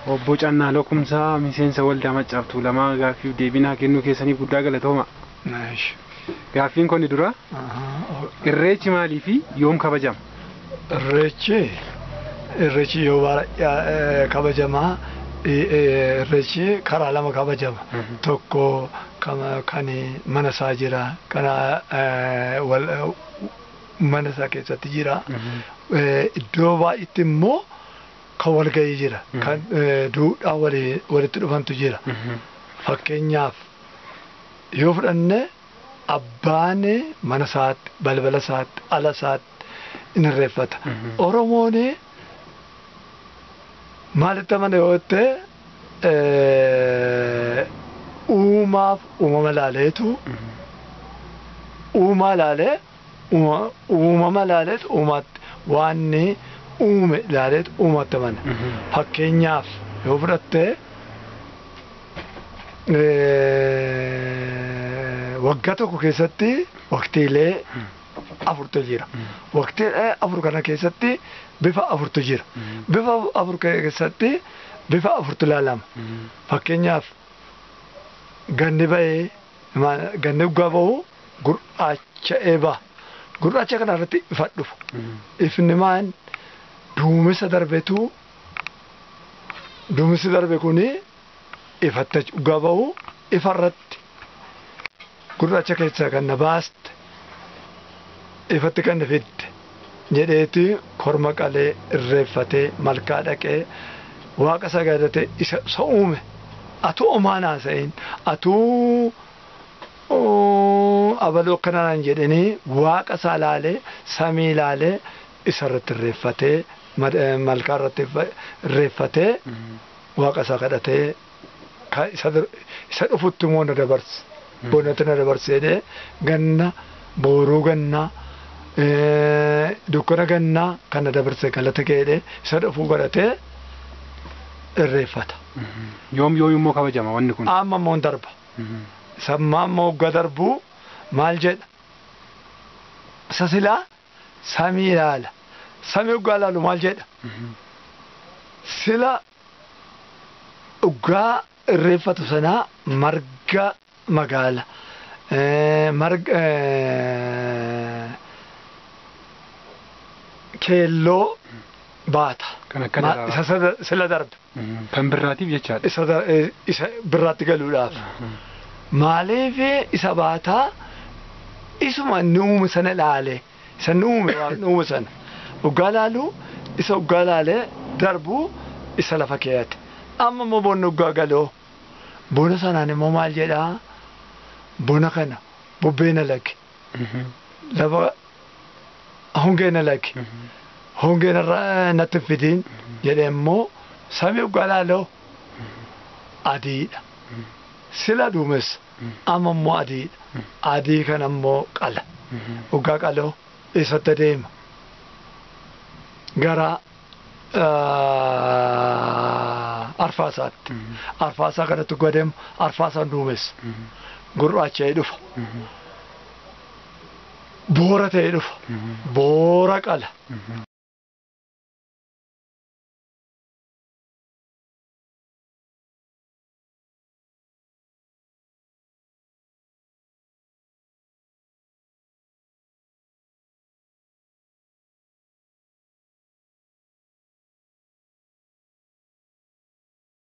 Obbo Cannaa Lokumsaa miseensa waldaa Maccaaftuu lamaa gaaffii deebinaa kennuu keessanii guddaa galatooma. Gaaffiin kun dura irreechi maalii fi yoom kabajama? Irreechi yoo kabajamaa irreechi karaa lama kabajama. Tokko kan mana isaa jira, kan mana isaa keessatti jira. Iddoo baay'eetti immoo kan walgahii jira, kan duudhaa walitti dhufantu jira. Fakkeenyaaf yoo fudhanne abbaan mana isaatti, balbala isaatti, ala isaatti in irreeffata. Oromoon maalitti amana yoo ta'e uumaaf uumama laaleetu uumama laaleetu uumaatti waan uume laaleetu uumatti amana. Fakkeenyaaf yoo fudhatte waggaa tokko keessatti waqtiilee afurtu jira. Waqtiilee afur kana keessatti bifa afurtu jira. Bifa afur keessatti bifa afurtu ilaalama. Fakkeenyaaf ganni ba'ee ganni dhugaa bahu gurraacha'ee baha. Gurraacha kana irratti ifa dhufu. Ifni maan duumessa darbetu duumessi darbe kuni ifatti dhugaa bahu ifarratti gurraacha keessaa kan na baaste ifatti kan na fidde jedheeti korma qalee irreeffatee malkaa dhaqee waaqa sagadatee isa uume atuu omaan haasa'in atuu abaloo akkanaan jedhanii waaqa isaa laalee samii laalee isarratti irreeffatee malkaa irratti irreeffatee waaqa isaa kadhatee isa dhufutti immoo na dabarse. Boonatti na dabarseedhee ganna booruu gannaa dukkana gannaa kan na dabarse galata keedhee isa dhufuu godhatee irreeffata. Yoom immoo kabajama wanni kun? Amma immoo darba. Sammaa immoo waggaa darbuu maal jedha? Isa silaa samii ilaala. Samii waggaa ilaalu maal jedha? Sila waggaa irreeffatu sanaa marga magaala keelloo baata. Isa sila darbe. Kan birraatiif jechaadha. Isa birraatti galuudhaaf. Maaliif isa baataa isuma inni uume sana ilaale. Isa inni uume sana. Waggaa ilaalu isa waggaa ilaalee darbuu isa lafa keeyate. Amma immoo boonni waggaa galoo. Boona sanaan immoo maal jedhaa? Boona kana bubbee na lage. Lafa hongee na lage. Hongee natti hin fidiin jedhee immoo samii waggaa ilaaloo adiidha. Sila duumessa amma immoo adiidha. Adii kana immoo qala. Waggaa qaloo eessatti deema? Gara arfaasaatti. Arfaasaa kanatti godhamu arfaasaan duumessa. Gurraacha'ee dhufa. Boora ta'ee dhufa. Boora qala.